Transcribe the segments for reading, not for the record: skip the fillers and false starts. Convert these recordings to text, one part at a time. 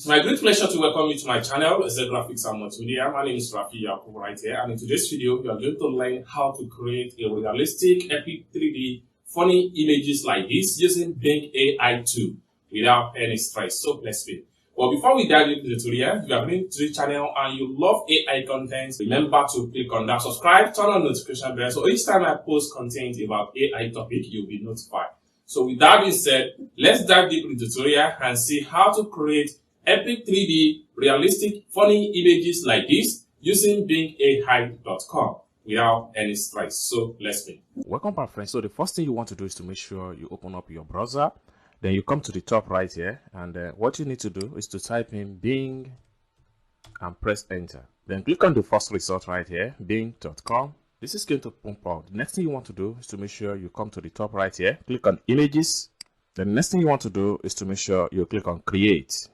It's my great pleasure to welcome you to my channel, as Graphics and Multimedia. My name is Rafi Yakubu right here, and in today's video, you are going to learn how to create a realistic, epic 3D funny images like this using Bing AI tool without any stress. So let's begin. Well, before we dive into the tutorial, if you are new to the channel and you love AI content, remember to click on that subscribe, turn on notification bell, so each time I post content about AI topic, you'll be notified. So with that being said, let's dive deep into the tutorial and see how to create epic 3D realistic funny images like this using BingAI.com without any stress. So let's begin. Welcome back, friends. So the first thing you want to do is to make sure you open up your browser. Then you come to the top right here, and what you need to do is to type in Bing and press enter. Then click on the first result right here, Bing.com. This is going to pump out. The next thing you want to do is to make sure you come to the top right here, click on images. Then the next thing you want to do is to make sure you click on create.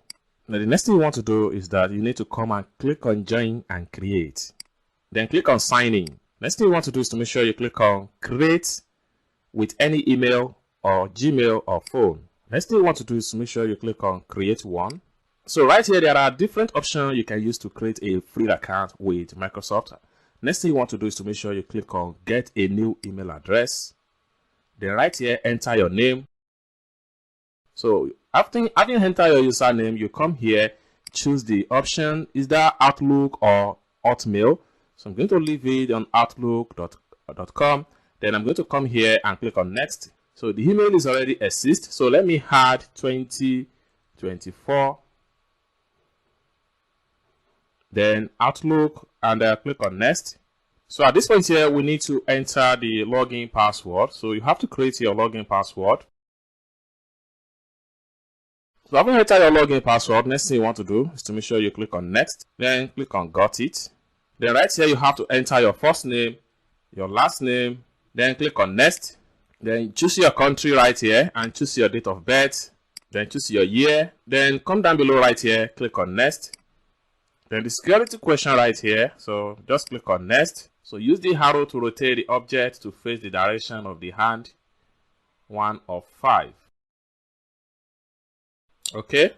Now the next thing you want to do is that you need to come and click on join and create. Then click on sign in. Next thing you want to do is to make sure you click on create with any email or Gmail or phone. Next thing you want to do is to make sure you click on create one. So right here, there are different options you can use to create a free account with Microsoft. Next thing you want to do is to make sure you click on get a new email address. Then right here, enter your name. So after you enter your username, you come here, choose the option, is that Outlook or Hotmail? So I'm going to leave it on outlook.com. Then I'm going to come here and click on next. So the email is already exist. So let me add 2024. Then Outlook, and click on next. So at this point here, we need to enter the login password. So you have to create your login password. So after you enter your login password, next thing you want to do is to make sure you click on next. Then click on got it. Then right here, you have to enter your first name, your last name. Then click on next. Then choose your country right here and choose your date of birth. Then choose your year. Then come down below right here, click on next. Then the security question right here. So just click on next. So use the arrow to rotate the object to face the direction of the hand 1 of 5. Okay.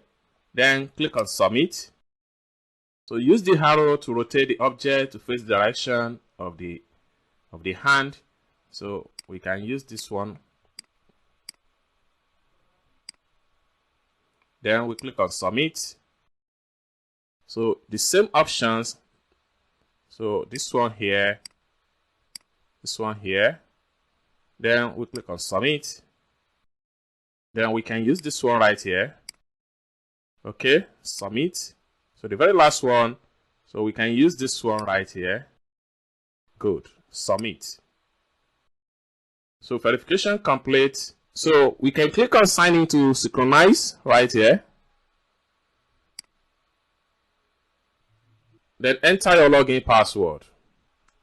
Then click on submit. So use the arrow to rotate the object to face the direction of the hand. So we can use this one. Then we click on submit. So the same options. So this one here, this one here. Then we click on submit. Then we can use this one right here. Okay, submit. So the very last one. So we can use this one right here. Good, submit. So verification complete. So we can click on sign in to synchronize right here. Then enter your login password.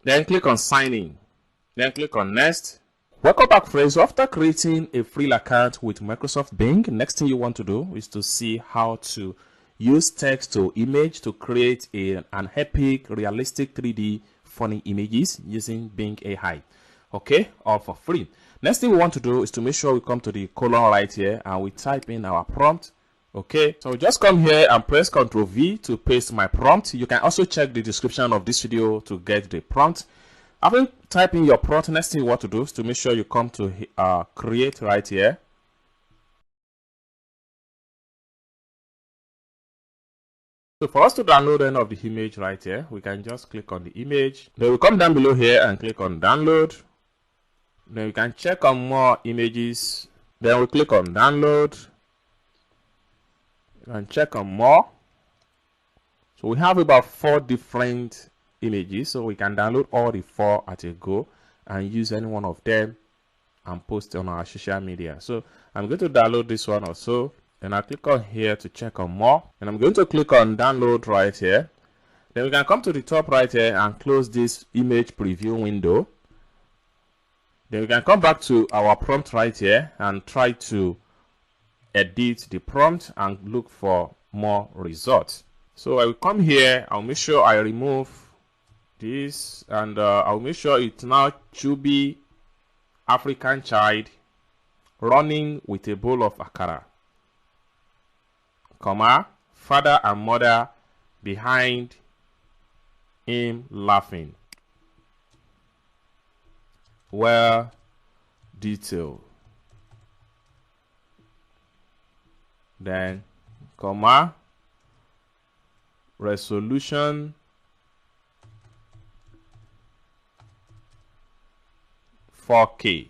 Then click on sign in. Then click on next. Welcome back, friends. So after creating a free account with Microsoft Bing, next thing you want to do is to see how to use text to image to create an epic, realistic 3D funny images using Bing AI. Okay, all for free. Next thing we want to do is to make sure we come to the colon right here and we type in our prompt. Okay, so just come here and press Ctrl V to paste my prompt. You can also check the description of this video to get the prompt. After typing your prompt, next thing you want to do is to make sure you come to create right here. So for us to download any of the image right here, we can just click on the image. Then we come down below here and click on download. Then we can check on more images. Then we click on download. And check on more. So we have about 4 different images, so we can download all the 4 at a go and use any one of them and post on our social media. So I'm going to download this one also, and I click on here to check on more, and I'm going to click on download right here. Then we can come to the top right here and close this image preview window. Then we can come back to our prompt right here and try to edit the prompt and look for more results. So I will come here, I'll make sure I remove this, and I'll make sure it's now chubby African child running with a bowl of Akara, comma, father and mother behind him laughing. Well detailed. Then comma, resolution 4K.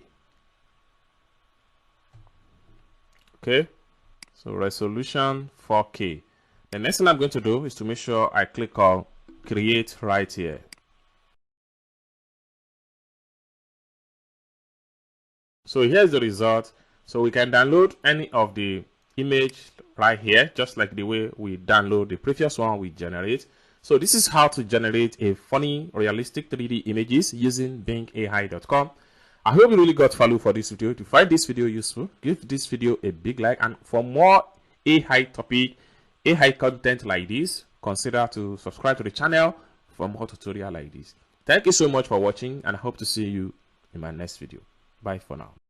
Okay, so resolution 4K. The next thing I'm going to do is to make sure I click on create right here. So here's the result. So we can download any of the image right here, just like the way we download the previous one we generate. So this is how to generate a funny, realistic 3D images using bingai.com. I hope you really got value for this video. If you find this video useful, give this video a big like, and for more AI topic, AI content like this, consider to subscribe to the channel for more tutorial like this. Thank you so much for watching, and I hope to see you in my next video. Bye for now.